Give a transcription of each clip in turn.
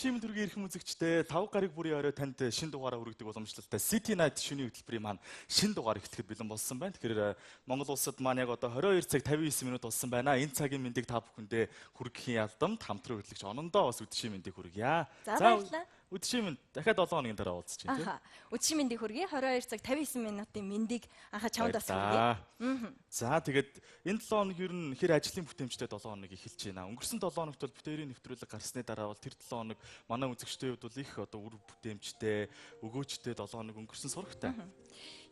Удчимэн төргийн эрхэм үзэгчдээ 5 гариг бүрийн орой танд шин дугаараа хүргэдэг уламжлалтай City Night шөнийн хөтөлбөрийн маань шин дугаар эхлэхэд бэлэн болсон байна. Тэгэхээр Монгол улсад маань яг одоо 22 цаг 59 минут болсон байна. Энэ цагийн мэндийг та бүхэндээ хүргэхийн ялдамт хамтран хөтлөгч онондоо бас Удчимэн мэндийг хүргье. За баярлалаа. Удчимэн дахиад 7 хоногийн дараа уулзч байна тийм. Удчимэн мэндийг хүргэе. 22 цаг 59 минутын мэндийг анхаа чамд бас хүргэе. За тэгээд энэ 7 хоног ер нь хэр ажлын бүтээмжтэй 7 хоног эхэлж байна. Өнгөрсөн 7 хоногт бол битэрийн нэвтрүүлэг гарсны дараа бол тэр 7 хоног манай үзэгчдийн хувьд бол их одоо үр бүтээмжтэй, өгөөжтэй 7 хоног өнгөрсөн сурагтай.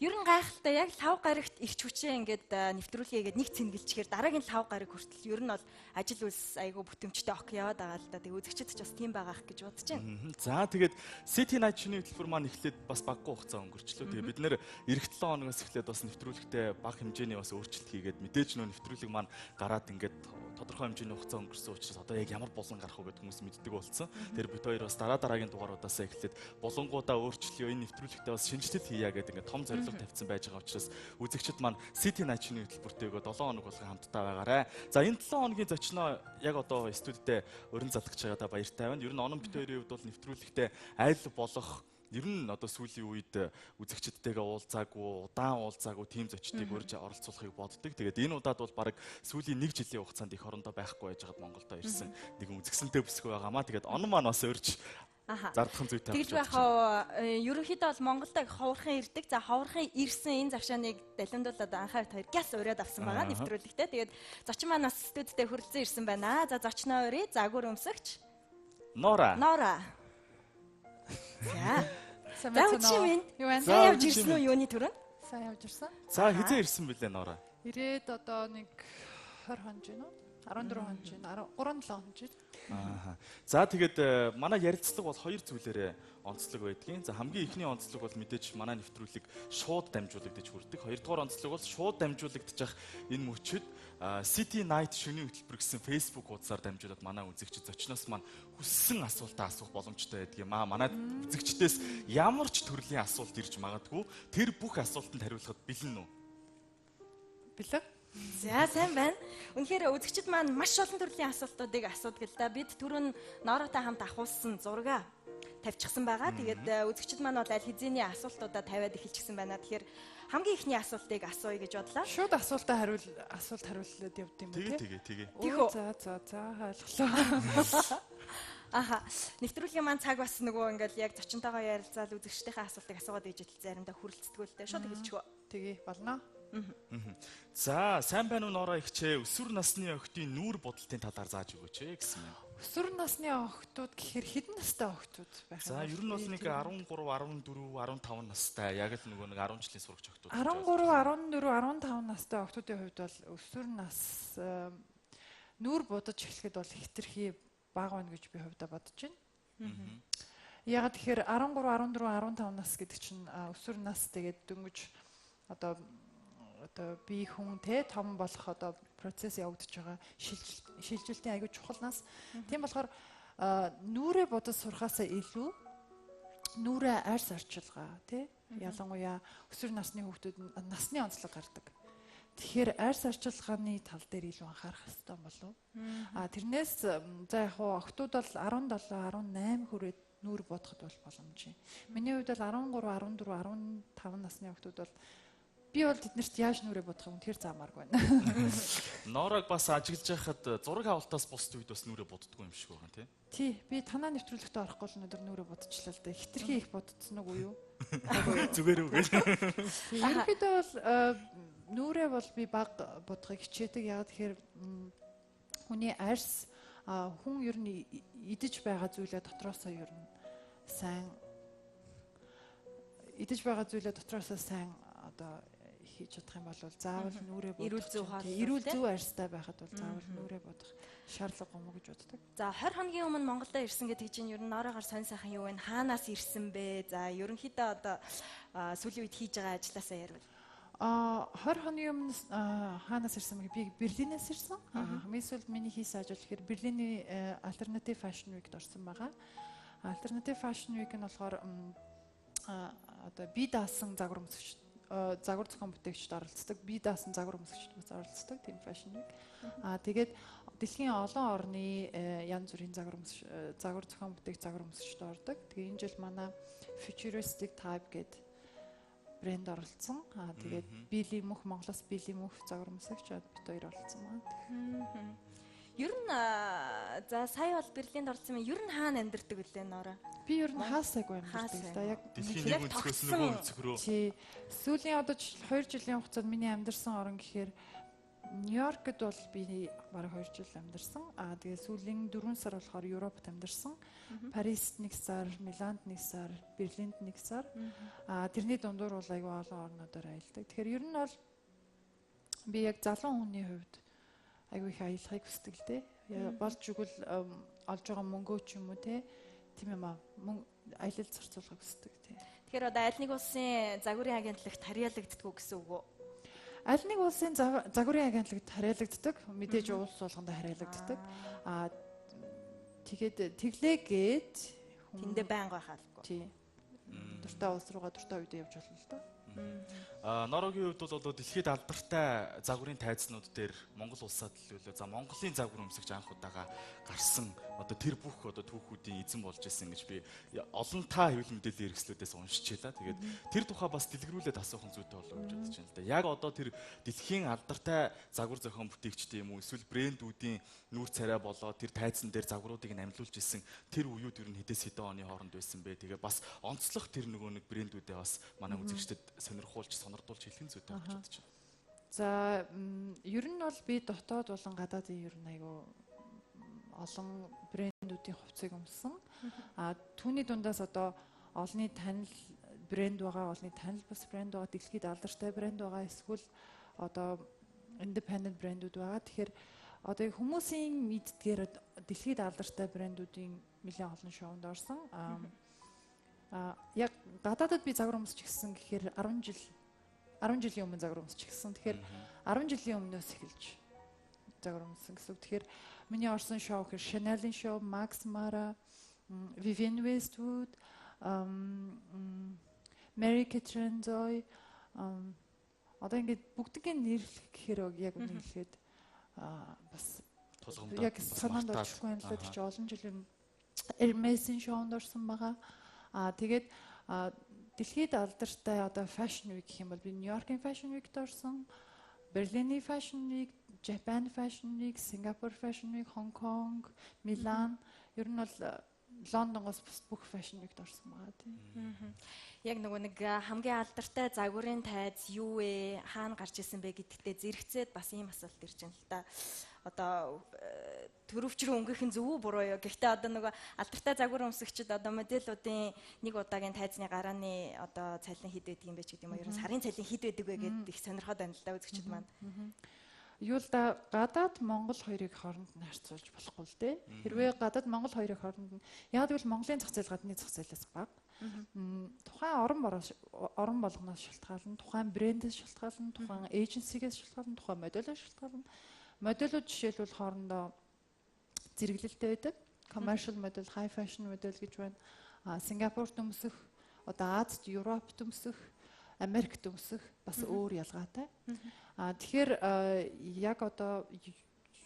Ер нь гайхалтай яг 5 гарагт ирч хүчээ ингээд нэвтрүүлгээгээд нэг цэнгэлчихээр дараагийн 5 гараг хүртэл ер нь бол ажил үйлс айгүй бүтээмжтэй ок яваад байгаа л да. Тэгээ үзэгчд ч бас тийм байгаах гэж бодож байна. За тэгээд City Night шөнийн хөтөлбөр маань эхлээд бас баггүй хугацаа өнгөрчлөө. Тэгээ бид нэр эх 7 хоногоос эхлээд бас нэвтрүүлэгтээ бага хэмжээний бас өөрчлөлт хийгээд мэдээж нөө нэвтрүүлэг маань гараад ингээд тодорхой хэмжээний хугацаа өнгөрсөн учраас одоо яг ямар булан гарах вэ гэдэг хүмүүс мэддэг болсон. Тэр бид хоёр бас дараагийн дугааруудаас эхлээд булангуудаа өөрчлөё, энэ нэвтрүүлэгтээ бас шинжилэл хийя гэдэг ингээд том зорилго тавьсан байж байгаа учраас үзэгчд маань City Night шөнийн хөтөлбөртэйгөө 7 хоног болгон хамтдаа байгаарай. За энэ 7 хоногийн зочноо яг одоо студидтэй урин залгаж байгаадаа баяртай байна. Ер нь оnon бит хоёрын хувьд бол нэвтрүүлэгтээ аль болох ер нь одоо сүүлийн үед үзэгчдтэйгээ уулзаагүй, удаан уулзаагүй team зочдыг урьж оролцуулахыг боддог. Тэгээд энэ удаад бол баг сүүлийн 1 жилийн хугацаанд их орондоо байхгүй байж байгаад Монголдо ирсэн нэгэн үзэгсэнтэй бүсгүй байгаамаа. Тэгээд он маань бас урьж зардахын зүйтэй. Тэгж байхаа ерөнхийдөө бол Монголд ховорхон ирдэг. За ховорхон ирсэн энэ завшааныг далимдуулаад анхаарал хоёр гяс ураад авсан байгаа нэвтрүүлэгтээ. Тэгээд зочин маань бас студидтэй хүрэлцэн ирсэн байна. За зочноо урья. Загвар өмсөгч Нора. За Удчимэн. Сайн явж ирсэн үү юуны төрөнд? Сайн явж ирсэн. За хизээ ирсэн бэлээ Нора? Ирээд одоо нэг 20 хоног жин үү? 14 хоног жин, 3-7 хоног жин. За тэгээд манай ярилцлага бол хоёр зүйлээрээ онцлог байдгийн. За хамгийн ихний онцлог бол мэдээж манай нэвтрүүлэг шууд дамжуулагдаж хүрдэг. Хоёрдугаар онцлог бол шууд дамжуулагдчих энэ мөчөд City Night шөнийн хөтөлбөр гэсэн Facebook хуудасаар дамжуулаад манай үзэгчид зочноос маань хүссэн асуултаа асуух боломжтой байдаг юм аа. Манай үзэгчдээс ямар ч төрлийн асуулт ирж магадгүй. Тэр бүх асуултанд хариулахад бэлэн үү? Бэлэн. За сайн байна. Үнэхээр үзэгчид маань маш олон төрлийн асуултуудыг асуудаг л да. Бид түрүүн Норотой хамт ахуулсан зураг тавьчихсан байгаа. Тэгээд үзэгчид маань бол аль хэзээний асуултуудаа тавиад эхэлчихсэн байна. Тэгэхээр хамгийн ихний асуултыг асууя гэж бодлоо. Шууд асуултаа хариулаад явд юм уу Тэгээ. За ойлголоо. Нэвтрүүлгийн маань цаг бас нөгөө ингээл яг зочинтойгоо ярилцаад үзэгчдийнхээ асуултыг асуугаад ижил заримдаа хүрэлцдэг л дээ. Шууд эхэлчихөө. Тэгээ болно. За сайн байна уу Нора ихчээ. Өсвөр насны охидын нүүр бодолтын талаар зааж өгөөч гэсэн юм. Өсвөр насны охидууд гэхээр хэдэн настай охидууд байх юм? За ер нь бол нэг 13, 14, 15 настай. Яг л нөгөө нэг 10 жилийн сурагч охидууд. 13, 14, 15 настай охидуудын хувьд бол өсвөр нас нүүр бодож эхлэхэд бол хэтэрхий бага байна гэж би хувьдаа бодож байна. Яг тэгэхээр 13, 14, 15 нас гэдэг чинь өсвөр нас тэгээд дөнгөж одоо би хүн том болох одоо процесс явагдаж байгаа шилжилтийн аягүй чухал нас. Тийм болохоор нүрээ бодож сурахаасаа илүү нүрээ арьс арчилгаа тий ялангуяа өсвөр насны хүүхдүүд насны онцлог гардаг. Тэгэхээр арьс арчилгааны тал дээр илүү анхаарах хэрэгтэй болов. Тэрнээс за яг охтууд бол 17, 18 хүрээд нүр бодоход бол боломжтой. Миний хувьд бол 13, 14, 15 насны охтууд бол би бол тэднэрт яаж нүрээ бодох юм тэр заамааргүй байна. Норог бас ажиглаж байхад зураг авалтаас бусд үед бас нүрээ боддгоо юм шиг байна тий. Би танаа нэвтрүүлэгтээ орохгүй л өнөөдөр нүрээ бодчихлаа л да. Хитрхи их бодцсон уу юу? Зүгээр үг. Ерөнхийдөө бол нүрээ бол би бага бодохыг хичээдэг. Яг тэгэхээр хүний арьс хүн ер нь идэж байгаа зүйлээ дотроосоо ер нь сайн одоо хийж чадах юм бол заавал нүрээ бодох. Эрүүл зөв арьстай байхад бол заавал нүрээ бодох шаардлага юм уу гэж боддог. За 20 хоногийн өмнө Монголдо ирсэн гэдэг чинь ер нь Норогоор сонь сайхан юу вэ? Хаанаас ирсэн бэ? За ерөнхийдөө одоо сүүлийн үед хийж байгаа ажилласаа ярил. 20 хоногийн өмнө хаанаас ирсэн бэ? Би Берлинээс ирсэн. Хамгийн сүүлд миний хийсэн ажил гэхээр Берлиний Alternative Fashion Week-д орсон байгаа. Alternative Fashion Week нь болохоор одоо би даасан загвар өмсөгч загвар зохион бүтээгчд оролцдог. Би даасан загвар өмсгчд бас оролцдог тийм fashion week. Тэгээд дэлхийн олон орны янз бүрийн загвар зохион бүтээгч загвар өмсгчд ордог. Тэгээ энэ жил манай Futuristic Type гэдэг брэнд оролцсон. Тэгээд Billy Мөх Монголоос Billy Мөх загвар өмсгч бид хоёр оролцсон байна. Ер нь за сая бол Берлинд орсон юм. Ер нь хаана амьдардаг вүлээ Нора? Би ер нь хаасайгүй амьдардаг л да. Яг дэлхийн нэг өнцгөөс нөгөө өнцгөрөө. Тий. Сүүлийн одоо 2 жилийн хугацаанд миний амьдарсан орн гэхээр Нью-Йоркд бол би бараг 2 жил амьдарсан. Тэгээ сүүлийн 4 сар болохоор Европт амьдарсан. Парист 1 сар, Миланд 1 сар, Берлинд 1 сар. Тэрний дундуур бол аюу олон орнуудаар аялдаг. Тэгэхээр ер нь бол би яг залуу хүний хувьд аюу их аялахыг хүсдэг л дээ. Болж игэл олж байгаа мөнгөө ч юм уу тийм юм аялал зарцуулахыг хүсдэг тийм. Тэгэхээр одоо аль нэг улсын загварын агентлагт харьяалагддаг уу гэсэн үг үү? Аль нэг улсын загварын агентлагт харьяалагддаг. Мэдээж улс болгонд харьяалагддаг. Тэгээд тэглээгээд тэндээ байнга байхаалгүй. Тийм. Дуртай улс руугаа дуртай үедээ явж болно л доо. Норогийн хувьд бол дэлхийд алдартай загварын тайзнууд дээр Монгол улсад л үлээ. За Монголын загвар өмсгч анх удаага гарсан одоо тэр бүх одоо түүхүүдийн эзэн болж исэн гэж би олон та хэвлэл мэдээллийн хэрэгслүүдээс уншчихлаа. Тэгээд тэр тухай бас дэлгэрүүлээд асуухан зүйтэй болов гэж бодож байна л да. Яг одоо тэр дэлхийн алдартай загвар зохион бүтээгчтэй юм уу эсвэл брэндүүдийн нүүр царай болоо тэр тайзан дээр загваруудыг амьлуулж исэн тэр үеуд ер нь хэдээс хэдэн оны хооронд байсан бэ? Тэгээ бас онцлог тэр нөгөө нэг брэндүүдээ бас манай үзэгчдэд сонирхуулж сонирдуулж хэлэх зүйтэй болж бодож байна. За ер нь бол би дотоод болон гадаадын ер нь айгу олон брэндүүдийн хувцсыг өмссөн. Түүний дундаас одоо олонний танил брэнд байгаа, олонний танил бас брэнд байгаа, дэлхийд алдартай брэнд байгаа, эсвэл одоо independent брэндүүд байгаа. Тэгэхээр одоо хүмүүсийн мэддгээр дэлхийд алдартай брэндүүдийн нэлээд олон шоунд орсон. Яг гадаадад би загвар өмсч гисэн гэхээр 10 жилийн өмнө загвар өмсч гисэн. Тэгэхээр 10 жилийн өмнөөс эхэлж загвар өмссөн гэсэн. Тэгэхээр миний орсон шоу гэхээр Chanel-ийн шоу, Max Mara, Vivienne Westwood, Mary Catherine Zoe одоо ингээд бүгдийн нэрлэх гэхээр яг үнэ хэлэхэд бас яг санаанд очихгүй юм л да. Тэр чинь олон жилийн Hermès-ийн шоунд орсон байгаа. Тэгээд дэлхийд алдартай одоо Fashion Week гэх юм бол би Нью-Йоркийн Fashion Week-д орсон, Берлиний Fashion Week, Japan Fashion Week, Singapore Fashion Week, Hong Kong, Milan, ер нь бол Лондонгоос бүх Fashion Week-д орсон байгаа тийм. Яг нөгөө нэг хамгийн алдартай загварын тайз юу вэ? Хаана гарч исэн бэ гэдэгтээ зэрэгцээд бас ийм асуулт ирж байна л да. Одоо төрөвчрөө өнгөхийн зөв үү буруу юу? Гэхдээ одоо нөгөө алдартай загвар өмсөгчд одоо модельуудын нэг удаагийн тайзны гарааны одоо цалин хэд байдаг юм бэ ч гэдэг юм уу? Ер нь сарын цалин хэд байдаг вэ гэдээ их сонирхоод байна л да үзэгчд маань. Юу л да гадаад Монгол хоёрыг хооронд нь харьцуулж болохгүй л дээ. Хэрвээ гадаад Монгол хоёрыг хооронд нь яг гэвэл Монголын зах зээл гадны зах зээлээс бага. Тухайн орон болгоноос шалтгаална, тухайн брэндээс шалтгаална, тухайн эйженсигээс шалтгаална, тухайн модельоос шалтгаална. Моделууд жишээлбэл хоорондоо зэрэглэлтэй байдаг. Commercial model, high fashion model гэж байна. Сингапурт өмсөх, одоо Азад, Европт өмсөх, Америкт өмсөх бас өөр ялгаатай. Тэгэхээр яг одоо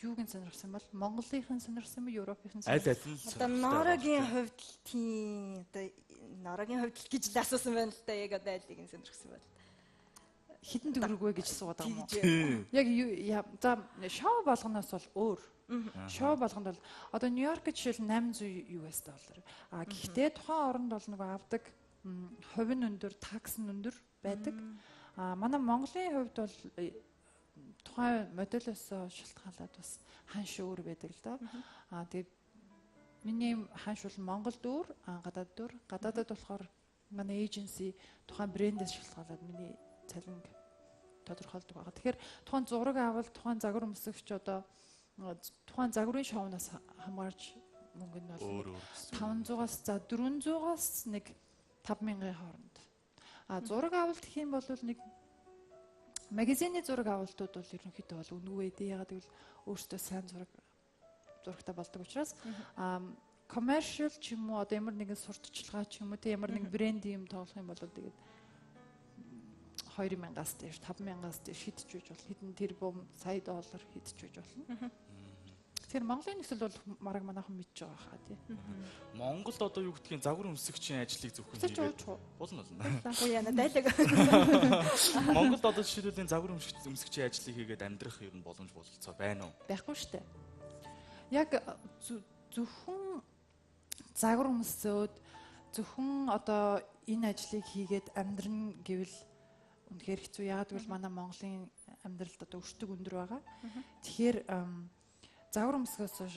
юуг нь сонирхсан бол Монголынхын сонирхсан юм, Европын сонирхсан. Одоо Норогийн хувьд тийм одоо Норогийн хувьд гэж л асуусан байна л да. Яг одоо айлыг нь сонирхсан байна. Хитэн төгрөг вэ гэж суугаад байгаа юм уу? Яг за шоу болгоноос бол өөр. Шоу болгонд бол одоо Нью-Йоркд жишээл $800 US. Гэхдээ тухайн оронд бол нөгөө авдаг хувь нь өндөр, такс нь өндөр байдаг. Манай Монголын хувьд бол тухайн модельоос шалтгаалаад бас ханш өөр байдаг л да. Тэгээд миний ханш бол Монголд өөр, гадаадд өөр. Гадаадд болохоор манай эйженси тухайн брэндээс шалтгаалаад миний цалин тодорхойлдог байгаа. Тэгэхээр тухайн зураг авалт, тухайн загвар өмсөгч одоо тухайн загварын шоунаас хамаарч мөнгө нь бол 500-аас за 400-аас нэг 5,000-ын хооронд. Зураг авалт гэх юм бол нэг магазины зураг авалтууд бол ерөнхийдөө бол үнэгүй дээ. Ягаад гэвэл өөртөө сайн зурагтай болдог учраас commercial ч юм уу одоо ямар нэгэн сурталчилгаа ч юм уу ямар нэгэн брендийн юм тоглох юм бол тэгээд 2000-аас дээш 5,000-аас дээш хидж үж болно. Хэдэн тэрбум сая доллар хидж үж болно. Тэгэхээр Монголын нөхцөл бол мараг манайхан мэдж байгаа хаа тий. Монголд одоо юу гэдгийг загвар өмсгөгчийн ажлыг зөвхөн хийгээд болно. Уу яна дайлаг. Монголд одоо жишээлбэл загвар өмсгөгчийн ажлыг хийгээд амьдрах ер нь боломж бололцоо байна уу? Байхгүй шүү дээ. Яг зөвхөн загвар өмсөөд зөвхөн одоо энэ ажлыг хийгээд амьдрна гэвэл үнэхээр хэцүү. Яагаад гэвэл манай Монголын амьдралд одоо өртөг өндөр байгаа. Тэгэхээр загвар өмсгөөс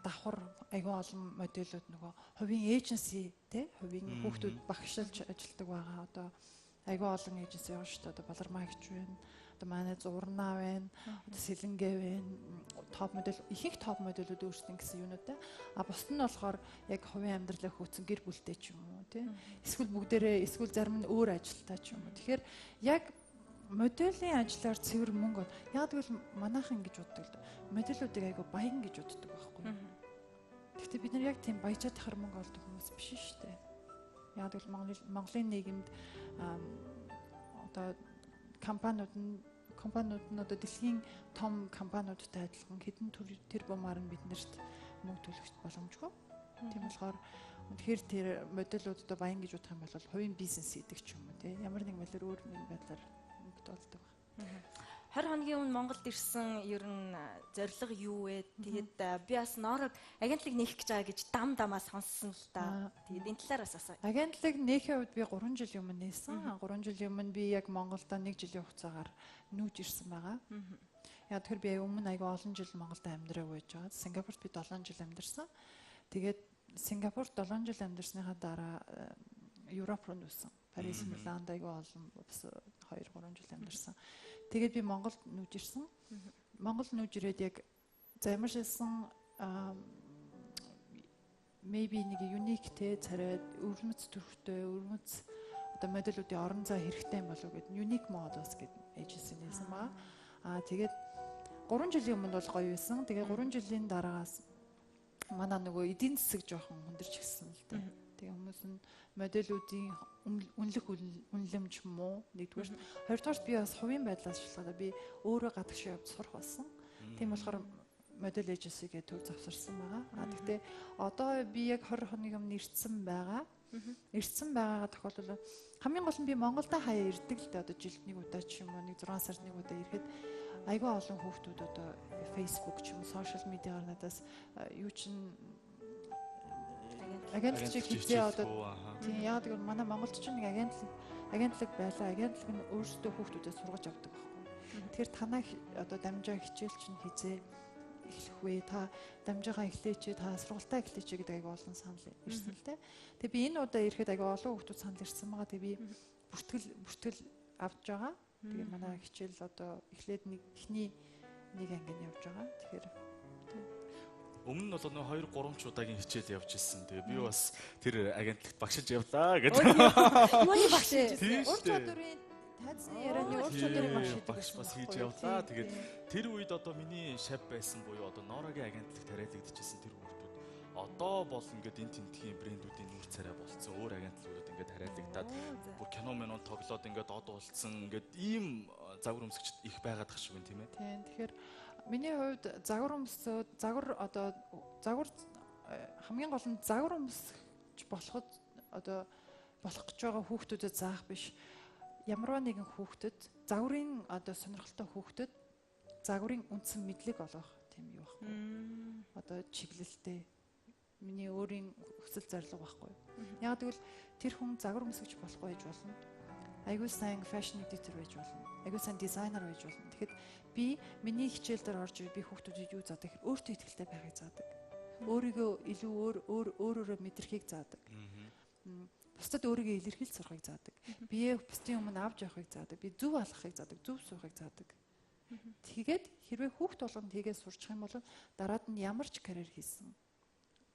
давхар аюул олон модулууд нөгөө хувийн эйженси тий хувийн хүүхдүүд багшилж ажилладаг байгаа. Одоо аюул олон эйженси явж шүү дээ. Одоо Балармаагч байна. Одоо манай Зурнаа байна. Одоо Сэлэнгээ байна. Топ модель ихэнх топ модулууд өөрсдөө гэсэн юмнууд те. А бусд нь болохоор яг хувийн амьдралаа хөөцөн гэр бүлтэй ч юм уу тий. Эсвэл зарим нь өөр ажилтаа ч юм уу. Тэгэхээр яг моделийн ажлаар цэвэр мөнгө яг тэгвэл манайхан ингэж боддог л да. Моделүүдийг айгу баян гэж боддог байхгүй. Гэхдээ бид нар яг тийм баяжаад тахар мөнгө олдог хүмүүс биш шүү дээ. Яг тэгвэл Монголын нийгэмд одоо компаниуд нь одоо дэлхийн том компаниудтай адилхан хэдэн тэрбумаар нь биднэрт мөнгө төлөх боломжгүй. Тийм болохоор үнэхээр тэр моделүүд одоо баян гэж бодох юм бол хувийн бизнес хийдэг ч юм уу тий. Ямар нэг байдлаар өөр нэг байдлаар болдог. 20 хоногийн өмнө Монголд ирсэн ер нь зорилго юу вэ? Тэгээд би бас Норог агентлаг нээх гэж байгаа гэж дамаа сонссон л да. Тэгээд энэ талаар бас асуу. Агентлаг нээхийн хувьд би 3 жилийн өмнө нээсэн. 3 жилийн өмнө би яг Монголдо 1 жилийн хугацаагаар нүүж ирсэн байгаа. Яг тэр би өмнө аяга олон жил Монголд амьдраагүй байж байгаа. Сингапурт би 7 жил амьдарсан. Тэгээд Сингапурт 7 жил амьдарсныхаа дараа Европ руу нүүсэн. Парис, Миланд аяга олон бас 2-3 жил амьдарсан. Тэгээд би Монголд нүүж ирсэн. Монгол нүүж ирээд яг ямар шилсэн maybe нэг unique-тэй царай өвөрмөц төрхтэй өвөрмөц одоо модулуудын орон зай хэрэгтэй юм болов уу гэдэг unique models гэдэг agency нээсэн байгаа. Тэгээд 3 жилийн өмнө бол гоё байсан. Тэгээд 3 жилийн дараагаас манай нөгөө эдийн засаг жоохон хүндэрч гисэн л дээ. Тэгээ хүмүүс нь моделүүдийн үнэлэх үнэлэмж муу нэгдүгээр. Хоёрдугаар би бас хувийн байдлаас шалтгаалаад би өөрөө гадагш явж сурах болсон. Тийм болохоор модель эйженсигээ төв завсарсан байгаа. Гэхдээ одоо би яг 20 хоногийн өмнө ирсэн байгаа. Ирсэн байгаа тохиолдол хамгийн гол нь би Монголда хаяа ирдэг л дээ. Одоо жилд нэг удаа ч юм уу нэг 6 сард нэг удаа ирэхэд айгүй олон хүүхдүүд одоо Facebook ч юм уу сошиал медиагаар надаас юу чин агентлаг хийzээ одоо тийм яг гэвэл манай Монголд ч нэг агентлаг байлаа. Агентлаг нь өөрсдөө хүүхдүүдэд сургаж авдаг байхгүй. Тэгэхээр танаа одоо дамжаа хичээл чинь хийzээ эхлэх вэ? Та дамжаагаа эхлээч, та сургалтаа эхлээч гэдэг аяга олон санал ирсэн л дээ. Тэгээ би энэ удаа ирэхэд аяга олон хүүхдүүд санал ирсэн байгаа. Тэгээ би бүртгэл авч байгаа. Тэгээ манай хичээл одоо эхлээд эхний нэг ангийн явж байгаа. Тэгэхээр өмнө нь бол нэг 2-3 ч удаагийн хичээл явж ирсэн. Тэгээ би бас тэр агентлагт багшиж явлаа гэдэг. Юуны багшиж ирсэн? Ур чадварын тайзны ярианы ур чадварын багш бас хийж явлаа. Тэгээд тэр үед одоо миний шав байсан буюу одоо Норогийн агентлагт тариалагдчихсэн тэр хүүхдүүд одоо бол ингээд энэ тентхийн брэндүүдийн нүүр царай болцсон. Өөр агентлагуудад ингээд тариалагдаад бүр кино минут тоглоод ингээд од уулцсан. Ингээд ийм загвар өмсгчд их байгаад тах шиг юм тийм ээ. Тийм. Тэгэхээр миний хувьд загвар хамгийн гол нь загвар өмсч болоход одоо болох гэж байгаа хүүхдүүдэд заах биш. Ямарваа нэгэн хүүхдэд загварын одоо сонирхолтой хүүхдэд загварын үндсэн мэдлэг олгох тийм юу байхгүй. Одоо чиглэлтэй миний өөрийн хүсэл зорилго байхгүй. Яг тэгвэл тэр хүн загвар өмсгч болох байж болно. Айгуу сайн fashion editor байж болно. Айгуу сайн дизайнер байж болно. Тэгэхэд би миний хичээл дээр орж би хүүхдүүдэд юу заадаг гэхээр өөртөө ихтэй байхыг заадаг. Өөрийгөө илүү өөрөөрөө мэдрэхийг заадаг. Бусдад өөрийгөө илэрхийлж сурахыг заадаг. Бие бусдын өмнө авч явахыг заадаг. Би зөв алхахыг заадаг, зөв суухыг заадаг. Тэгээд хэрвээ хүүхд болгонд хийгээд сурчих юм бол дараад нь ямар ч карьер хийсэн.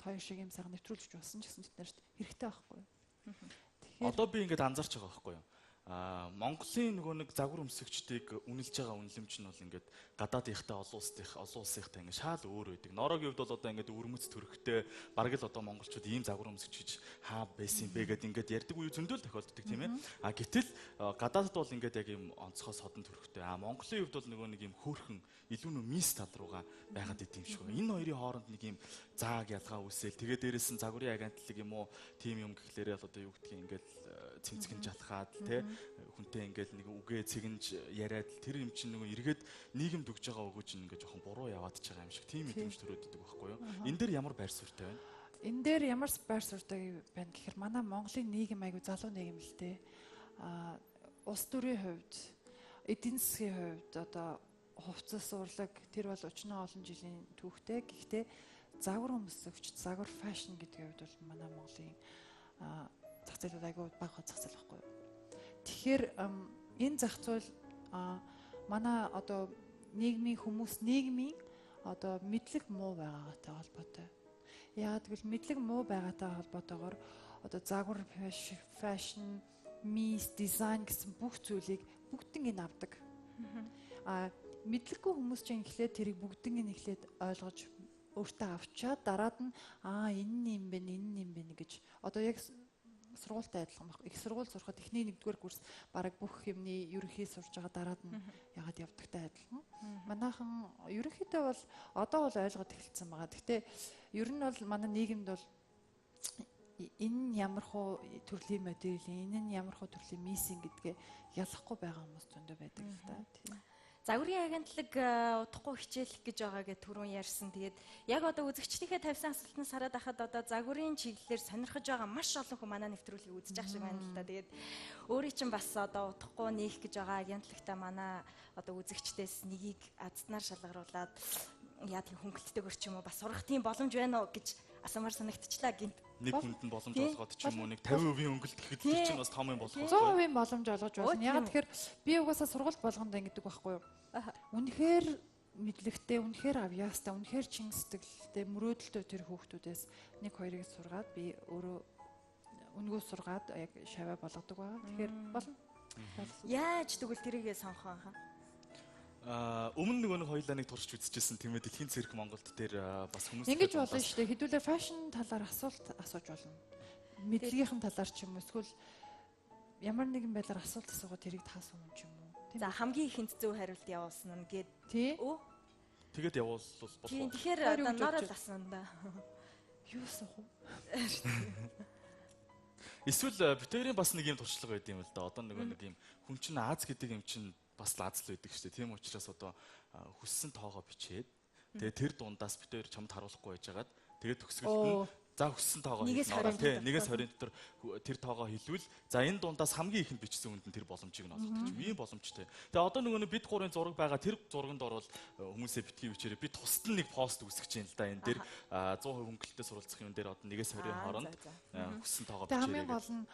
Тоо шиг юм сайхан нэвтрүүлж болсон ч гэсэн тэднэрт хэрэгтэй байхгүй. Одоо би ингээд анзаарч байгаа байхгүй юу? Монголын нөгөө нэг загвар өмсөгчдийг үнэлж байгаа үнэлэмж нь бол ингээд гадаадынхтай олон улсынхтай ингээд шал өөр байдаг. Норогийн хувьд бол одоо ингээд өрмөц төрхтэй бараг л одоо монголчууд ийм загвар өмсөгч гэж хаа байсан бэ гэдээ ингээд ярьдаг үе зөндөл тохиолддог тийм ээ. Гэтэл гадаадд бол ингээд яг ийм онцгой содон төрхтэй. Монголын хувьд бол нөгөө нэг ийм хөөрхөн илүү нөө мис тал руугаа байгаад идэм шиг байна. Энэ хоёрын хооронд нэг ийм зааг ялгаа үүсэл. Тэгээ дээрээс нь загварын агентлаг юм уу тим юм гэхлээрээ л одоо юу гэдгийг ингээд цэмцгэн жалахаад тий хүнтэй ингээд нэг үгээ цэгэнж яриад тэр юм чинь нөгөө эргээд нийгэмд өгж байгаа өгөөж ингээд жоохон буруу яваад ч байгаа юм шиг тийм мэдрэмж төрөөддөг байхгүй юу? Энэ дээр ямар байр суурьтай байна? Энэ дээр ямар байр суурьтай байна гэхээр манай Монголын нийгэм айгүй залуу нийгэм л дээ. Улс төрийн хувьд, эдийн засгийн хувьд одоо хувцас урлаг тэр бол өчнөө олон жилийн түүхтэй. Гэхдээ загвар өмсөгч, загвар фэшн гэдгийн хувьд бол манай Монголын зах зээл айгүй бага зах зээл байхгүй юу? Тэгэхээр энэ зах зээл манай одоо нийгмийн одоо мэдлэг муу байгаатай холбоотой. Яагаад гэвэл мэдлэг муу байгаатай холбоотойгоор одоо загвар фэшн, мис, дизайн гэсэн бүх зүйлийг бүгднийг нь авдаг. Мэдлэггүй хүмүүс чинь эхлээд тэрийг бүгднийг нь эхлээд ойлгож өөртөө авчаад дараад нь энэ юм бэ гэж одоо яг сургуультай адилхан баг. Их сургууль сурахад эхний 1-р курс бараг бүх юмны ерөнхий сурж байгаа дараад нь ягаад явдагтай адилхан. Манайхан ерөнхийдөө бол одоо бол ойлгоод эхэлсэн байгаа. Гэхдээ ер нь бол манай нийгэмд бол энэ ямар хуу төрлийн модель, энэ нь ямар хуу төрлийн миссинг гэдгээ ялахгүй байгаа хүмүүс зөндөө байдаг л да. Тийм. Загварын агентлаг удахгүй хичээлэх гэж байгаа гэж түрүүн ярьсан. Тэгээд яг одоо үзэгчдийнхээ тавьсан асуултнаас хараад байхад одоо загварын чиглэлээр сонирхож байгаа маш олон хүн манай нэвтрүүлгийг үзэж ах шиг байна л да. Тэгээд өөрийн чинь бас одоо удахгүй нээх гэж байгаа агентлагтаа манай одоо үзэгчдээс нэгийг азднаар шалгаруулад яа тийм хөнгөлттэйгөр ч юм уу бас сурах тийм боломж байна уу гэж асуумаар санагдчихлаа гинт. Нэг хүнд нь боломж олгоод ч юм уу нэг 50% өнгөлт гэхэд тэр чинь бас том юм болох байх. 100% боломж олгож байна. Яг тэгэхээр би угаасаа сургууль болгонд ингэдэг байхгүй юу? Үнэхээр мэдлэгтэй, үнэхээр авьяастай, үнэхээр чин сэтгэлтэй, мөрөөдөлтөй тэр хүүхдүүдээс 1-2-ыг сургаад би өөрөө үнгөө сургаад яг шаваа болгодог байгаа. Тэгэхээр болно. Яаж тэгвэл тэрийгээ сонгох хаа? Өмнө нөгөө нэг хоёулаа нэг туршиж үзчихсэн тийм ээ дэлхийн цэрэг Монголд дээр бас хүмүүс ингэж болно шүү дээ. Хэдүүлээ фэшн талаар асуулт асууж болно. Мэдлэгийнхэн талаар ч юм уу эсвэл ямар нэгэн байдлаар асуулт асуугаад тэрийг таасан юм ч юм уу. За хамгийн ихэнд зөв хариулт явуулсан нь гээд өө тэгээд явуулвал болох. Тэгэхээр одоо норол асуунда. Юу асуух вэ? Эсвэл битэрийн бас нэг юм туршлага байд юм л да. Одоо нөгөө нэг юм хүн чинь Аз гэдэг юм чинь бас лазл байдаг шүү дээ. Тийм учраас одоо хүссэн тоогоо бичээд тэгээ тэр дундаас битээр чамд харуулахгүй байжгаад тэгээ төгсгөлд нь за хүссэн тоогоо хийх тийм нэгээс 20 дотор тэр тоогоо хэлвэл за энэ дундаас хамгийн ихэнд бичсэн хүнд нь тэр боломжийг нь олгох гэж ийм боломжтой. Тэгээ одоо нөгөө бид гурийн зураг байгаа тэр зурганд орвол хүмүүсээ битгий бичээрээ би тусад нь нэг пост үүсгэж юм л да. Энэ дээр 100% хөнгөлөлтөд суралцах юм дээр одоо нэгээс 20 хооронд хүссэн тоогоо бичээрээ. Хамгийн гол нь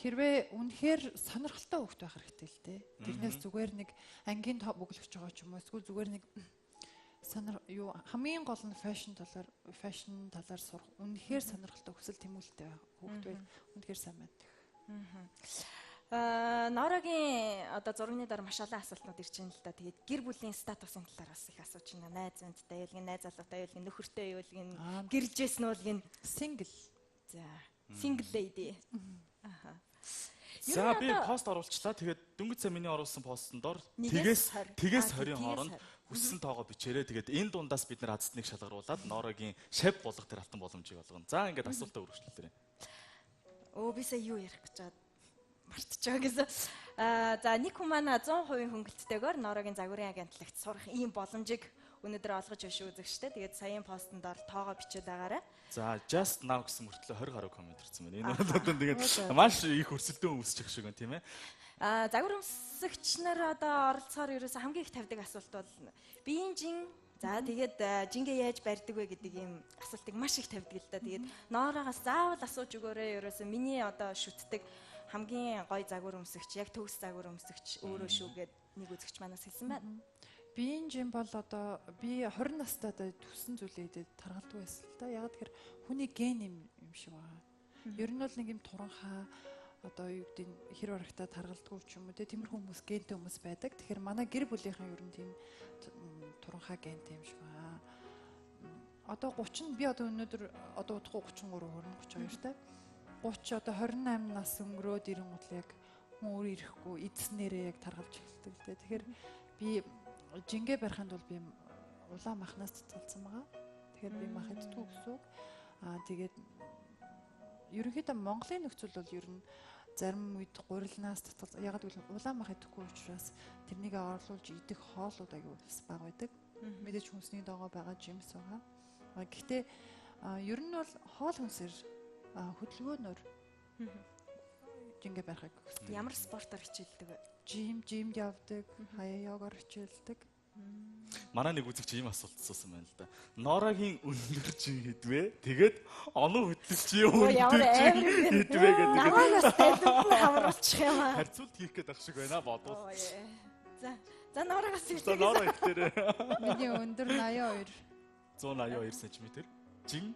хэрвээ үнэхээр сонирхолтой хөвгт байх хэрэгтэй л дээ. Тэрнээс зүгээр нэг ангийн бүглэгч байгаа ч юм уу эсвэл зүгээр нэг хамгийн гол нь фэшн талаар сурах үнэхээр сонирхолтой хүсэл тэмүүлэлтэй хөвгт байл үнэхээр сайн байна. Норогийн одоо зургийн дараа маш олон асуултууд ирж байна л да. Тэгээд гэр бүлийн статусын талаар бас их асууж байна. Найз зөндтэй, явуулгын найз залуутай, явуулгын нөхөртэй, явуулгын гэржээс нь уулгын single. За, single lady. За би пост оруулчлаа. Тэгээд дөнгөж сая миний оруулсан постн дор тэгээс 20 хооронд хүссэн тоогоо бичээрэй. Тэгээд энэ дундаас бид нар азтныг шалгаруулад Норогийн шав болгох тэр алтан боломжийг олгоно. За ингээд асуултаа өргөжлөлөө. Би сая юу ярих гэж чад мартчихаа гэсэн. За нэг хүн маань 100% хөнгөлттэйгээр Норогийн загварын агентлагт сурах ийм боломжийг өнөөдөр олгож биш үзэгчтэй. Тэгээд саяын постн дор тоогоо бичээд байгаарай. За just now гэсэн мөртлөө 20 гаруй комент ирсэн байна. Энэ бол тэгээд маш их өрсөлдөөн үүсчих шиг байна тийм ээ. Загвар өмсөгч нар одоо оролцохоор ерөөсө хамгийн их тавьдаг асуулт бол биеийн жин за тэгээд жингээ яаж барьдаг вэ гэдэг ийм асуултыг маш их тавьдаг л да. Тэгээд Ноорогоос заавал асууж өгөөрэй. Ерөөсө миний одоо шүтдэг хамгийн гоё загвар өмсөгч яг төгс загвар өмсөгч өөрөө шүү гэд нэг үзэгч манаас хэлсэн байна. Биеийн жин бол одоо би 20 настай төссөн зүйлээ идээд таргалдаг байсан л да. Яг тэгэхээр хүний ген юм шиг байна. Ер нь бол нэг юм туранхаа одоо юу гэдэг нь хэр барагтаа таргалдгүй ч юм уу тиймэрхүү хүмүүс гентэй хүмүүс байдаг. Тэгэхээр манай гэр бүлийнхэн ер нь тийм туранхай гентэй юм шиг байна. Одоо 30 би одоо өнөөдөр одоо удахгүй 33 хүрнэ 32 та. 30 одоо 28 нас өнгөрөөд ирэнгүүт яг хүн өөр ирэхгүй эдснэрээ яг таргалж эхэлдэг л дээ. Тэгэхээр би жингээ барихын тулд би улаан махнаас цэцгэлсэн байгаа. Тэгэхээр би мах идтгүү гэсэн үг. Тэгээд ерөнхийдөө Монголын нөхцөл бол ер нь зарим үед гурилнаас татал яг гэвэл улаан мах идэхгүй учраас тэрнийг орлуулж идэх хоолууд аягүй бага байдаг. Мэдээж хүнсний дагуу байгаа жимс байгаа. Гэхдээ ер нь бол хоол хүнсээр хөдөлгөөнөөр жингээ барихыг хүсдэг. Ямар спортоор хичээлдэг вэ? Жимд явдаг, хаяа йогоор хичээлдэг. Манай нэг үзэгч ийм асуулт асуусан байна л да. Норагийн өндөр чи хэдвэ? Тэгээд оноо хөдлөлч юм хэдвэ гэдэг. Намайг бас хамруулчих юм аа. Харьцуулт хийх гээд ах шиг байна бодвол. За Норагаас За Нора ихтэй. Миний өндөр 82. 182 см. Жин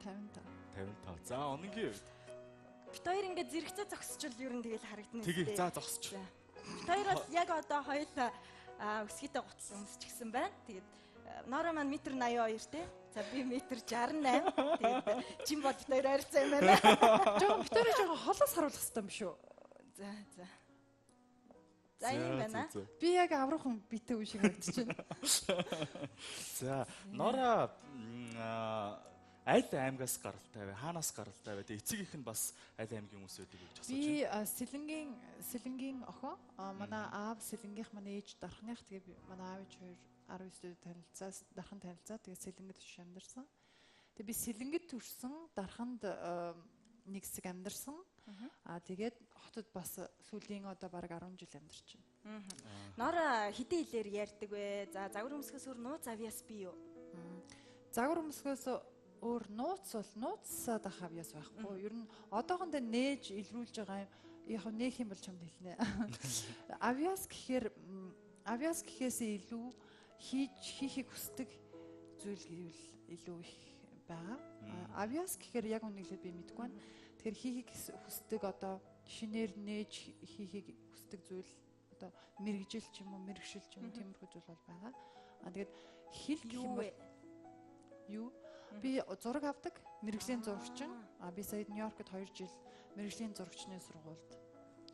55. 55. За ононгийн үед. Бид хоёр ингээд зэрэгцээ зогсчвол ер нь тэгэл харагдана. Тэгээ за зогсч. Бид хоёр бол яг одоо хоёулаа өсгийтэй гутал өмсчихсэн байна. Тэгээд Нора маань 1.82 те. За би 1.68. Тэгээд чим бод бид хоёр ойрцоо юм байна. Жоо бид хоёроо жоо холоос харуулах хэрэгтэй юм шүү. За. За юм байна. Би яг аврах хүн битээ үе шиг харагдчихэв. За Нора аль аймгаас гаралтай вэ? Хаанаас гаралтай вэ? Тэгээ эцэг их нь бас аль аймгийн хүмүүс байдаг гэж асууж байна. Би Сэлэнгийн охин. Манай аав Сэлэнгийнх манай ээж дархных. Тэгээ манай аав ээж хоёр 19 дэх танилцаас дархан танилцаа. Тэгээ Сэлэнгэд төш амьдарсан. Тэгээ би Сэлэнгэд төрсэн, дарханд нэг хэсэг амьдарсан. Тэгээд хотод бас сүүлийн одоо бараг 10 жил амьдарч байна. Нора хэдэн хэлээр ярьдаг вэ? За загвар өмсгөөс өөр нууц авьяас бий юу? Загвар өмсгөөс өөр нууц бол нууцсаад ах авьяас байхгүй. Ер нь одоохондоо нээж илрүүлж байгаа юм. Яг нээх юм бол чамд хэлнэ. Авьяас гэхээс илүү хийхийг хүсдэг зүйл гэвэл илүү их байгаа. Авьяас гэхээр яг үнэхээр би мэдэхгүй байна. Тэгэхээр хийхийг хүсдэг одоо шинээр нээж хийхийг хүсдэг зүйл одоо мэрэгжил ч юм уу мэрэгшил ч юм уу тиймэрхүү зүйл бол байгаа. Тэгээд хэл гэх юм бол юу? Би зураг авдаг, мэрэгжлийн зурагчин. Би сая Нью-Йоркт 2 жил мэрэгжлийн зурагчны сургуульд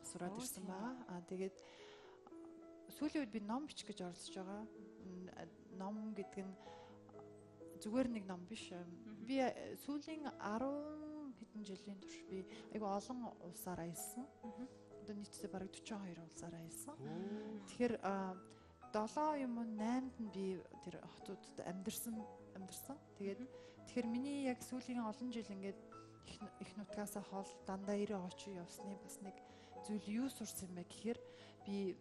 сураад ирсэн байгаа. Тэгээд сүүлийн үед би ном бичих гэж оролцож байгаа. Ном гэдэг нь зүгээр нэг ном биш. Би сүүлийн 10 хэдэн жилийн турш би айгүй олон улсаар аялсан. Одоо нийтдээ бараг 42 улсаар аялсан. Тэгэхээр 7 юм уу 8-нд нь би тэр хотуудад амьдарсан. Тэгэхээр миний яг сүүлийн олон жил ингээд их нутгаасаа хол дандаа 90 очи явсны бас нэг зүйл юу сурсан юм бэ гэхээр би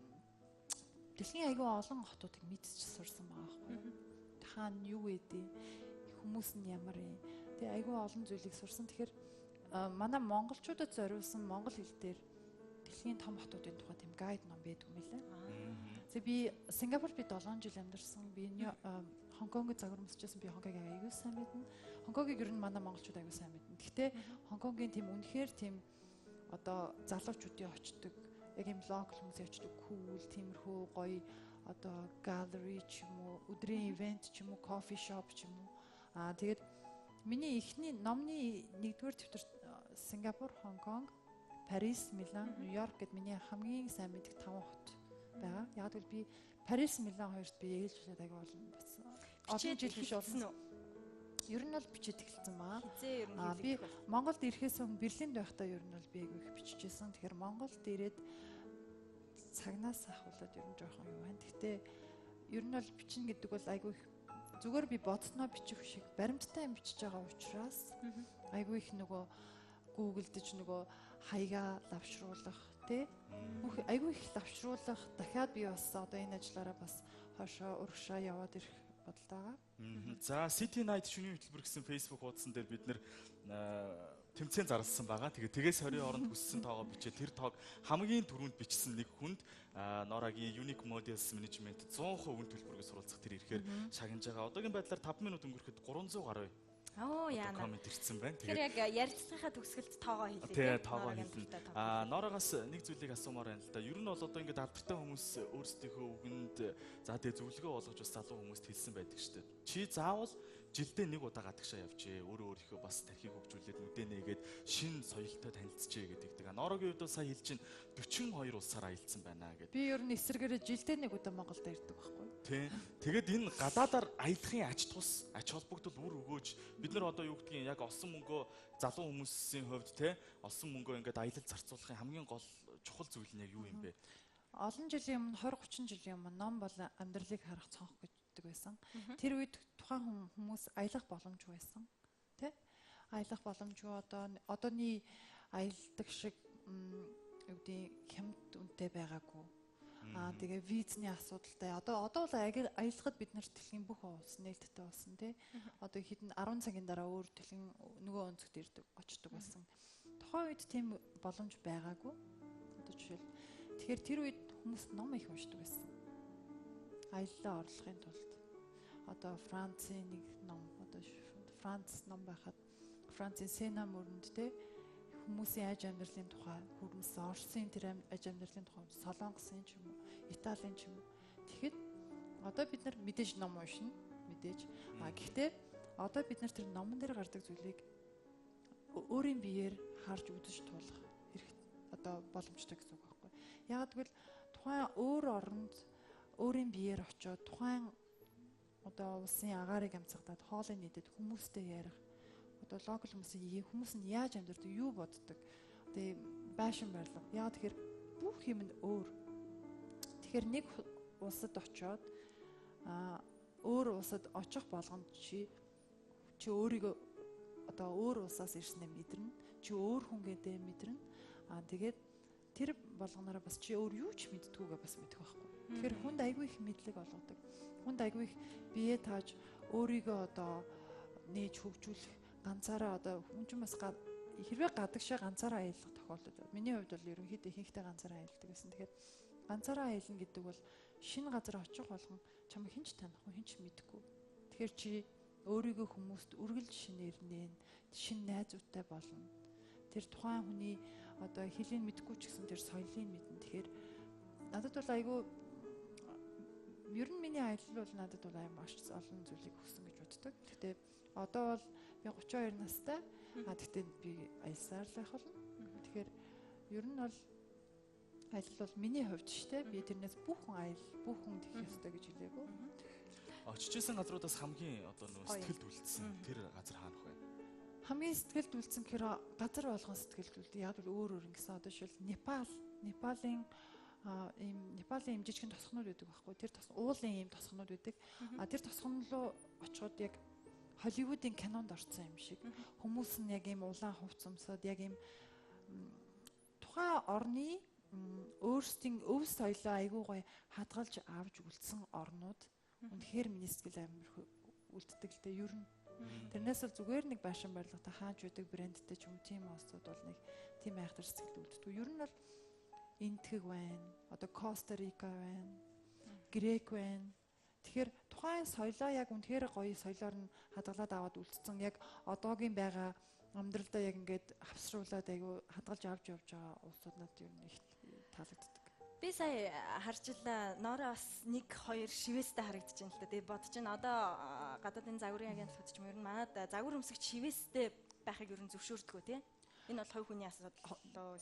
дэлхийн айгүй олон хотуудыг мэдчих сурсан байгаа байхгүй. Хаана юу гэдэг, хүмүүс нь ямар юм. Тэгээ айгүй олон зүйлийг сурсан. Тэгэхээр манай монголчуудад зориулсан монгол хэл дээр дэлхийн том хотуудын тухай тийм гайд ном байдаг юм лээ. Тэгээ би Сингапурт 7 жил амьдарсан. Би Хонконгод загвар өмсчихсэн. Би Хонконгийг аягүй сайн мэднэ. Хонконгийг ер нь манай монголчууд аягүй сайн мэднэ. Гэхдээ Хонконгийн тийм үнэхээр тийм одоо залуучуудын очдог, яг юм локал хүмүүс очдог, cool, тиймэрхүү гоё одоо gallery ч юм уу, өдрийн ивент ч юм уу, кофе шоп ч юм уу. Тэгээд миний эхний номны 1-р дэвтэр Сингапур, Хонконг, Парис, Милан, Нью-Йорк гэд миний хамгийн сайн мэддэг 5 хот байгаа. Яг л би Парис, Милан хоёрт би ээлжлээд аягүй олон бас олон жил биш болсон. Ер нь бол бичиж эхэлсэн маа. Би Монголд ирэхээс өмнө Берлинд байхдаа ер нь бол би аягүй их бичижсэн. Тэгэхээр Монголд ирээд цагнаас ахуулаад ер нь жоохон юу байна. Гэхдээ ер нь бол бичнэ гэдэг бол аягүй их зүгээр би бодсноо бичих шиг баримттай юм бичиж байгаа учраас аягүй их нөгөө гуглдж нөгөө хаягаа лавшруулах тий аягүй их лавшруулах дахиад би бас одоо энэ ажиллаараа бас хошоо урагшаа яваад ирэх бодолтой байгаа. За City Night шөнийн хөтөлбөр гэсэн Facebook хуудсан дээр бид нэр тэмцээн зарласан байгаа. Тэгээс 20 оронд хүссэн тоогоо бичээ тэр тоог хамгийн түрүүнд бичсэн нэг хүнд Норагийн Unique Models Management 100% үн төлбөргөө суралцах тэр ирэхээр шагнаж байгаа. Одоогийн байдлаар 5 минут өнгөрөхөд 300 гаруй Оо яана. Коммент ирсэн байна. Тэгэхээр яг ярилцлагынхаа төгсгөлд тоогоо хэлээ. Тэгээ тоогоо хэлнэ. Ноорогоос нэг зүйлийг асуумаар байна л да. Ер нь бол одоо ингээд алдартай хүмүүс өөрсдийнхөө үгэнд за тэгээ зөвлөгөө болгож бас залуу хүмүүст хэлсэн байдаг шүү дээ. Чи заавал жилдээ нэг удаа гадагшаа явжээ. Өөрийнхөө бас тархийг хөгжүүлээд нүдэ нээгээд шинэ соёлтой танилцжээ гэдэг. Ноорогийн хувьд сая хэлж чинь 42 улсаар аялсан байна гэдэг. Би ер нь эсрэгээр жилдээ нэг удаа Монголд ирдэг байхгүй юу? Тий. Тэгээд энэ гадаадаар аялахын ач тус, ач холбогдол үр өгөөж бид нар одоо юу гэдгийг яг олсон мөнгөө залуу хүмүүсийн хувьд те олсон мөнгөө ингээд аялал зарцуулахын хамгийн гол чухал зүйл нь яг юу юм бэ? Олон жилийн өмнө 20 30 жилийн өмнө ном бол амьдралыг харах цонх гэдэг байсан. Тэр үед тухайн хүмүүс аялах боломжгүй байсан. Тэ? Аялах боломжгүй одооний аялдаг шиг юу гэдэг хямд үнэтэй байгаагүй. Тэгээ визний асуудалтай. Одоо бол аялахад бид нарт дэлхийн бүх улс нээлттэй болсон тий. Одоо хэдэн 10 цагийн дараа өөр дэлхийн нөгөө өнцгт ирдэг очдог болсон. Тухайн үед тийм боломж байгаагүй. Одоо жишээл. Тэгэхээр тэр үед хүмүүс ном их уншдаг байсан. Аяллаа орлохын тулд. Одоо Францын нэг ном, одоо Франц ном байхад Францын Сена мөрөнд тий хүмүүсийн аж амьдралын тухай хөрмөс, Оросын тэр аж амьдралын тухай, Солонгосын ч юм уу, Италийн ч юм уу. Тэгэхэд одоо бид нар мэдээж ном уншина, мэдээж. Гэхдээ одоо бид нар тэр номон дээр гардаг зүйлийг өөрийн биеэр харж үзэж туулах хэрэгтэй. Одоо боломжтой гэсэн үг байхгүй. Яг гэвэл тухайн өөр оронд өөрийн биеэр очиод тухайн одоо улсын агаарыг амцгадаад хоолыг нийдэд хүмүүстэй ярих. Одоо локал хүмүүс нь яаж амьдардаг, юу боддог. Одоо байшин барилга. Яг тэгэхээр бүх юм нь өөр. Тэгэхээр нэг улсад очиод өөр улсад очих болгонд чи өөрийгөө одоо өөр улсаас ирснээ мэдэрнэ. Чи өөр хүн гэдээ мэдэрнэ. Тэгээд тэр болгоноор бас чи өөр юу ч мэддгүйгээ бас мэдэх байхгүй. Тэгэхээр хүнд айгүй их мэдлэг олгодог. Хүнд айгүй их бие тааж өөрийгөө одоо нээж хөгжүүлэх ганцаараа одоо хүн ч бас хэрвээ гадагшаа ганцаараа аялах тохиолдол. Миний хувьд бол ерөнхийдөө ихэнхдээ ганцаараа аялдаг гэсэн. Тэгэхээр ганцаараа аялна гэдэг бол шинэ газар очих болгон чамайг хэн ч танихгүй, хэн ч мэдэхгүй. Тэгэхээр чи өөрийгөө хүмүүст үргэлж шинээр нээн, шинэ найзуудтай болно. Тэр тухайн хүний одоо хэлийг мэдэхгүй ч гэсэн тэр соёлыг мэднэ. Тэгэхээр надад бол айгүй ер нь миний аялал бол надад бол маш олон зүйлийг өгсөн гэж боддог. Гэхдээ одоо бол би 32 настай. Гэхдээ би аялсаар л байх болно. Тэгэхээр ер нь бол аялал бол миний хувьд шүү дээ. Би тэрнээс бүх хүн дэх ёстой гэж хэлээгүй. Очижсэн газруудаас хамгийн одоо нөгөө сэтгэлд үлдсэн тэр газар хаанах вэ? Хамгийн сэтгэлд үлдсэн гэхээр газар болгон сэтгэлд үлдээ. Яг л өөр ингэсэн одоо шил Непалийн ийм жижигхэн тосгонууд байдаг байхгүй. Тэр уулын ийм тосгонууд байдаг. Тэр тосгон руу очиход яг Холливуудын кинонд орсон юм шиг. Хүмүүс нь яг ийм улаан хувц өмсөд яг ийм тухайн орны өөрсдийн өв соёлоо айгүй гоё хадгалж авч үлдсэн орнууд үнэхээр миний сэтгэл амар үлддэг л дээ ер нь. Тэрнээс бол зүгээр нэг байшин барилгатай хааж байдаг брэндтэй ч юм тийм улсууд бол нэг тийм айхтар сэтгэл үлддэг. Ер нь бол Энтхэг байна. Одоо Коста Рика байна. Грек байна. Тэгэхээр тухайн соёлоо яг үнэхээр гоё соёлоор нь хадгалаад аваад үлдсэн яг одоогийн байгаа амьдралдаа яг ингээд хавсруулаад айгүй хадгалж авч явж байгаа улсууд надад ер нь их таалагддаг. Би сая харжлаа Ноороо бас 1-2 шивэстэй харагдаж байна л да. Тэгээ бодож байна. Одоо гадаадын загварын агентлагт ч юм ер нь манад загвар өмсөгч шивэстэй байхыг ер нь зөвшөөрдөг тий. Энэ бол хувь хүний асуудал.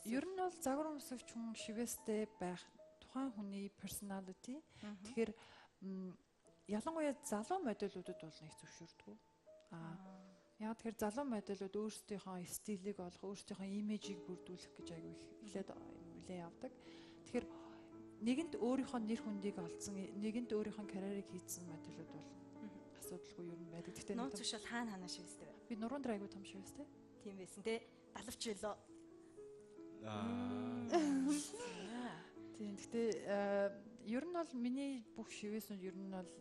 Ер нь бол загвар өмсөгч хүн шивэстэй байх тухайн хүний personality. Тэгэхээр ялангуяа залуу модельудад бол нэг зөвшөөрдөг. Яг тэгэхээр залуу модельуд өөрсдийнхөө стилийг олох, өөрсдийнхөө имижийг бүрдүүлэх гэж айгүй их нэлээд явдаг. Тэгэхээр нэгэнт өөрийнхөө нэр хүндийг олцсон, нэгэнт өөрийнхөө карьерийг хийцэн модельуд бол асуудалгүй ер нь байдаг. Гэхдээ нууц биш бол хаана шивэстэй вэ? Би нуруунд дээр айгүй том шивэстэй. Тийм байсан те. Далавч байлоо. Тийм. Гэхдээ ер нь бол миний бүх шивэснүүд ер нь бол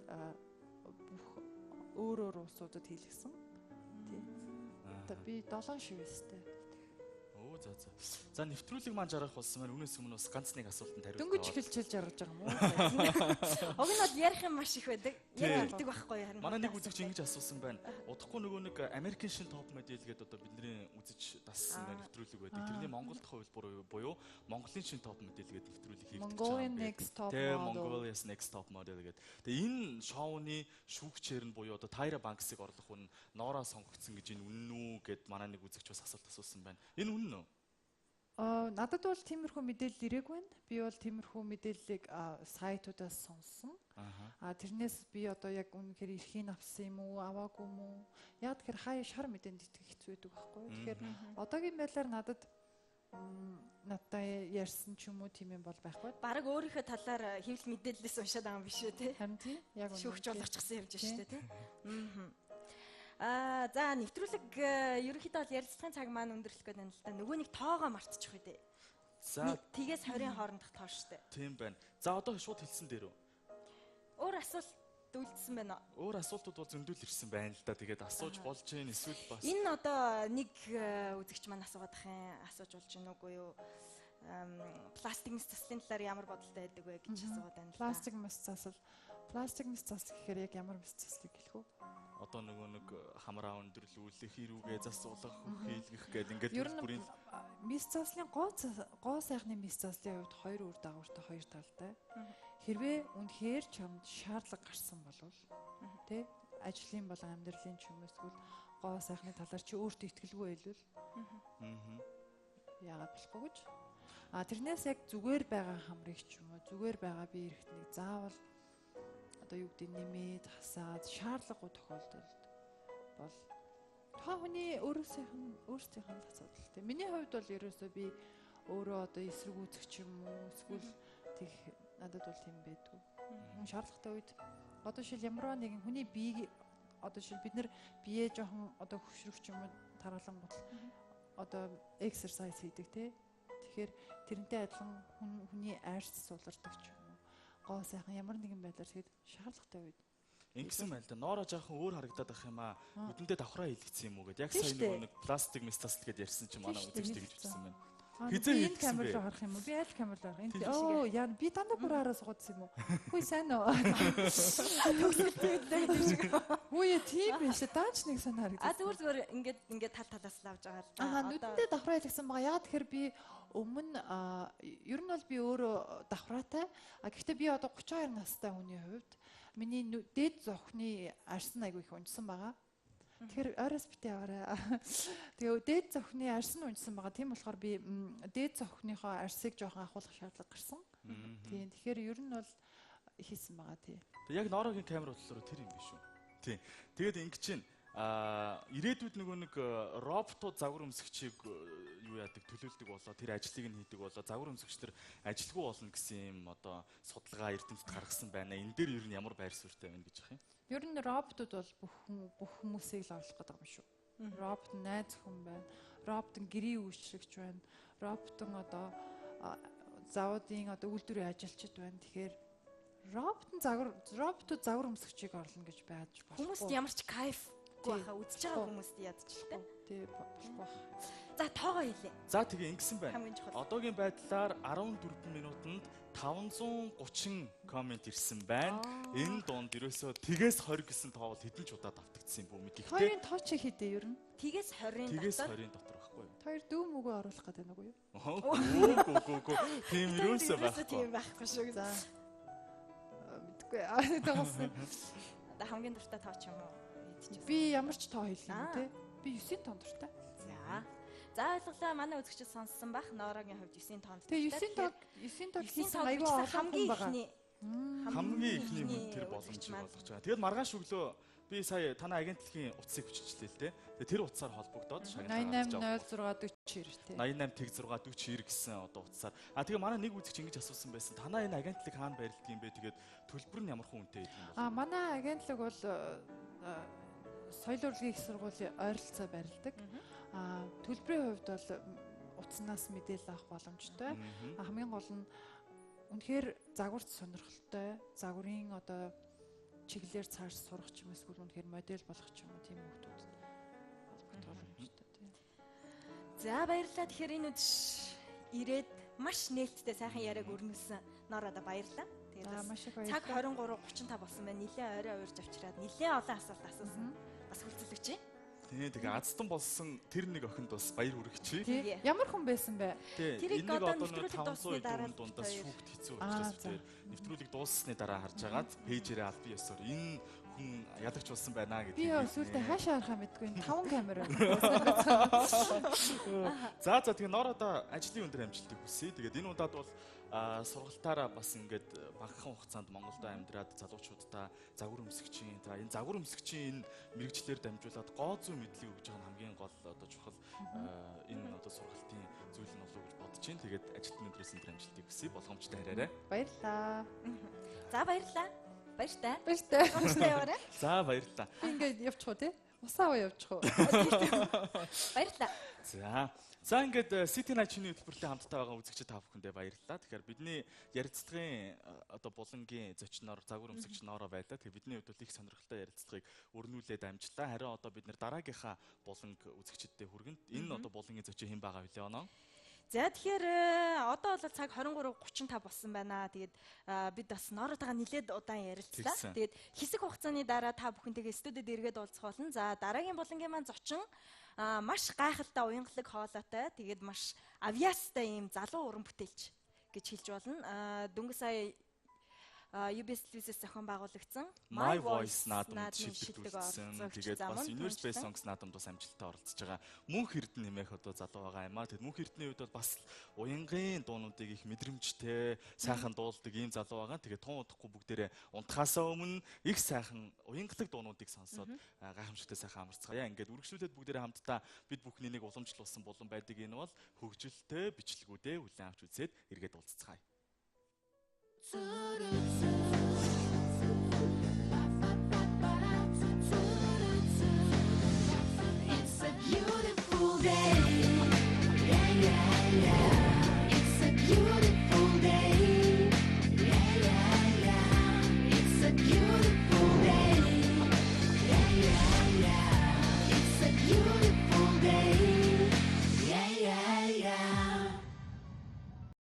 бүх өөр улсуудад хийлгсэн. Тийм. Би 7 шивэстэй. Оо За. За нэвтрүүлэг маань жаргах болсон маань үнээс өмнө бас ганц нэг асуултанд хариулт. Дөнгөж эхэлж жаргаж байгаа юм уу? Уг нь бол ярих юм маш их байдаг. Ярих байхгүй харин. Манай нэг үзэгч ингэж асуусан байна. Удахгүй нөгөө нэг American шин топ модель гэдэг одоо бидний үзэж дассан нэвтрүүлэг байдаг. Тэрний Монголд хувилбар буюу Монголын шин топ модель гэдэг нэвтрүүлэг хийгдэж байгаа. Mongolian Next Top Model. Mongolia's Next Top Model гэдэг. Тэгээ энэ шоуны шүүгчээр нь буюу одоо Tyra Banks-ыг орлох нь Нора сонгогдсон гэж энэ үнэн үү гэд манай нэг үзэгч бас асуулт асуусан байна. Энэ үнэн үү? Надад бол тиймэрхүү мэдээлэл ирээгүй байна. Би бол тиймэрхүү мэдээллийг сайтуудаас сонссон. Тэрнээс би одоо яг үнэхээр эрхийг авсан юм уу, аваагүй юм уу? Яг тэгэхээр хаяа шар мэдээнд итгэх хэцүү байдаг байхгүй юу? Тэгэхээр одоогийн байдлаар надад ярьсан ч юм уу тийм юм бол байхгүй. Бараг өөрийнхөө талаар хэвлэл мэдээлэлээс уншаад байгаа юм биш үү те? Харин тийм. Яг шүүгч болгочихсон явж штэ те. За нэвтрүүлэг ерөнхийдөө бол ярилцлагын цаг маань өндөрлөх гэдэг юм л да. Нөгөө нэг тоогоо мартчих үү дээ. За тгээс 20 хоорондох тоо штэ. Тийм байна. За одоо шууд хэлсэн дээр үү? Өөр асуулт үлдсэн байна. Өөр асуултууд бол зөндөл ирсэн байна л да. Тэгээд асууж болж гин эсвэл бас энэ одоо нэг үзэгч маань асуугаад асууж болж гин үгүй юу? Пластик мэс заслын талаар ямар бодолтой байдаг вэ гэж асуугаад байна л да. Пластик мэс засал гэхээр яг ямар мэс заслыг хэлэх үү? Одоо нөгөө нэг хамраа өндөрлүүлэх, хэрүүгээ засуулах, хийлгэх гэдэг ингээд бүрийн мэс заслын гоо сайхны мэс заслын хувьд хоёр үр дагавартай хоёр талтай. Хэрвээ үнэхээр чамд шаардлага гарсан бол тий ажлын болон амьдралын ч юм эсвэл гоо сайхны талаар чи өөртөө итгэлгүй байлвал яагаад болохгүй гэж. Тэрнээс яг зүгээр байгаа хамрыг ч юм уу зүгээр байгаа бие эрхтнийг заавал одоо юу гэдэг нэмээд хасаад шаардлагагүй тохиолдолд бол та хүний өөрсдийнх нь асуудал тийм. Миний хувьд бол ерөөсөө би өөрөө одоо эсэргүүцэх юм уу эсвэл тийх надад бол тийм байдгүй. Шаардлагатай үед одоо шил ямар нэгэн хүний биеийг одоо шил бид нар бие жоохон одоо хөвшрөх юм уу тараалангууд одоо exercise хийдэг тий. Тэгэхээр тэрнтэй адилхан хүний арьс суулардаг ч юм уу гоо сайхан ямар нэгэн байдлаар тэгэд шаардлагатай үед ингэсэн байл да. Ноора жаахан өөр харагдаад ах юм аа. Нүдэндээ давхраа хийлгэсэн юм уу гэд. Яг сая нөгөө нэг пластик мистасл гэд ярьсан чинь манай үзэгч тэгж хэлсэн байна. Хизээ энэ камер руу харах юм уу? Би аль камер руу харах? Энд яа би дандаа бүр хараа суудсан юм уу? Хөөе сайн уу? Хөөе тийм биш даач нэг санаа харагдав. Зүгээр ингээд тал талаас л авч байгаа л. Нүдэндээ давхраа хийлгэсэн байгаа. Яа тэгэхээр би өмнө ер нь бол би өөрөө давхраатай. Гэхдээ би одоо 32 настай хүний хувьд миний дээд зохины арьс нь айгүй их унжсан байгаа. Тэгэхээр ойроос битээ аваарай. Тэгээ дээд зохины арьс нь унжсан байгаа. Тийм болохоор би дээд зохиныхоо арьсыг жоохон ахуулах шаардлага гарсан. Тийм. Тэгэхээр ер нь бол хийсэн байгаа тий. Яг Норогийн камер бодлороо тэр юм биш үү? Тийм. Тэгээд ингэ чинь ирээдүйд нөгөө нэг роботууд загвар өмсгчийг юу яадаг төлөөлдөг болоо тэр ажлыг нь хийдэг болоо загвар өмсгчдэр ажилгүй болно гэсэн юм одоо судалгаа эрдэмтэд гаргасан байна. Энэ дээр ер нь ямар байр суурьтай байна гэж ах юм? Ер нь роботууд бол бүх хүмүүсийг л оруулах гэдэг юм шүү. Робот найз хүн байна. Робот гэрийн үйлчлэгч байна. Робот одоо заводын одоо үйлдвэрийн ажилчид байна. Тэгэхээр роботууд загвар өмсгчийг орлоно гэж байж болохгүй. Хүмүүст ямар ч кайф гооха үзэж байгаа хүмүүст ядчихлаа. Тий болох. За тоогоо хэлээ. За тэгээ ингэсэн байна. Одоогийн байдлаар 14 минутанд 530 коммент ирсэн байна. Энэ донд ерөөсөө тгээс 20 гэсэн тоо бол хэдэн ч удаа давтагдсан юм бүү мэдээ. Хоёрын тоо чи хэдэ ер нь? Тгээс 20 тгээс 20 дотор байхгүй юу? Хоёр дүү мөгөө оруулах гэдэг нэг үү? Үгүй. Тийм ерөөсөө байхгүй. Тийм байхгүй шүү. За. Мэдгүй. Тэгсэн. Одоо хамгийн дуртай тоо ч юм уу? Би ямар ч тоо хэлэх юм те. Би 9 тоо дуртай. За ойлголоо. Манай үзэгчид сонссон бах. Ноорогийн хувьд 9 тоонд. Тэгээ 9 тоо гэсэн аюу олон хүн байгаа. Хамгийн ихний хүн тэр боломжийг олгож байгаа. Тэгэл маргааш өглөө би сая танай агентлагийн утсыг хүчилжлээ л те. Тэгээ тэр утсаар холбогдоод шагналаа 880649 те. 88 гэсэн одоо утсаар. Тэгээ манай нэг үзэгч ингэж асуусан байсан. Танай энэ агентлаг хаана байрладаг юм бэ? Тэгээд төлбөр нь ямар хүнтэй гэдэг юм бол. Манай агентлаг бол соёл урлагийн их сургуулийн ойролцоо барилдаг. Төлбөрийн хувьд бол утаснаас мэдээлэл авах боломжтой. Хамгийн гол нь үнэхээр загварт сонирхолтой, загварын одоо чиглэлээр цааш сурах ч юм эсвэл үнэхээр модель болох ч юм уу тийм хүмүүс холбогдох боломжтой тийм. За баярлалаа. Тэгэхээр энэ үдш ирээд маш нээлттэй сайхан яриаг өрнүүлсэн Норада баярлалаа. Тэгээд маш их цаг баярлалаа. 23:35 болсон байна. Нилээн орой уурж авчираад нилээн олон асуулт асуусан. Бас хүлцэлгэж байна. Тэгээ азтан болсон тэр нэг охинд бас баяр хүргэчихье. Тий. Ямар хүн байсан бэ? Тэрийг Энэ нэг одоо одоо нэг нэвтрүүлэг 500 дуусны дараа идэх дундаас хоёр. шүүхт хэцүү учраас За. тэр нэвтрүүлэг дууссаны дараа харж агаад пэйжээрээ албан ёсоор энэ хүн ялагч болсон байна Би гэдгийг өсвөлдөө хаашаа харахаа мэдгүй. 5 камер байна. За тэгээ Норада ажлын өндөр амжилтыг хүсье. Тэгээд энэ удаад бол сургалтаараа бас ингээд багахан хугацаанд Монголд амьдраад залуучуудаа загвар өмсгчийн энэ загвар өмсгчийн энэ мэрэгчлэр дамжуулаад гоо зүй мэдлэг өгж байгаа нь хамгийн гол одоо чухал энэ одоо сургалтын зүйл нь болов уу гэж бодож байна. Тэгээд ажилтны өдрөөс өндөр амжилтыг хүсье. Болгоомжтой хараарай. Баярлаа. За баярлалаа. Баяртай. Баяртай. Гомчтой яваарай. За баярлалаа. Би ингээд явчих уу тий? Усаа явчих уу? Баярлалаа. За ингээд City Night чиний хөтөлбөртэй хамтдаа байгаа үзэгчид та бүхэндээ баярлалаа. Тэгэхээр бидний ярилцлагын одоо булангийн зочноор загвар өмсөгч Ноора байлаа. Тэгэхээр бидний хувьд их сонирхолтой ярилцлагыг өрнүүлээд амжилтаа. Харин одоо бид нэр дараагийнхаа буланг үзэгчдэд хүргэнд энэ одоо булангийн зочин хэн байгаа вэ оноо? За тэгэхээр одоо бол цаг 23:35 болсон байна. Тэгээд бид бас Нооротойгоо нилээд удаан ярилцлаа. Тэгээд хэсэг хугацааны дараа та бүхэнтэйгээ студид эргээд уулзах болно. За дараагийн булангийн маань зочин маш гайхалтай уянгалаг хоолойтой. Тэгээд маш авьяастай ийм залуу уран бүтээлч гэж хэлж болно. Дөнгөж сая UBS телевизээс зохион байгуулагдсан My Voice наадамд шилжүүлсэн. Тэгээд бас Universe Best Songs наадамд бас амжилттай оролцож байгаа. Мөнх Эрдэнэ нэмэх одоо залуу байгаа юм аа. Тэгээд Мөнх Эрдэнэний үед бол бас уянгын дуунуудыг их мэдрэмжтэй, сайхан дуулдаг ийм залуу байгаа. Тэгээд тун удахгүй бүгдээрээ унтахаасаа өмнө их сайхан уянгалаг дуунуудыг сонсоод гайхамшигтай сайхан амарцгаая. Ингээд үргэлжлүүлээд бүгдээрээ хамтдаа бид бүхний нэг уламжлуулсан болон байдаг энэ бол хөгжилтэй бичлэгүүдээ хүлээн авч үзээд эргээд уулзцгаая.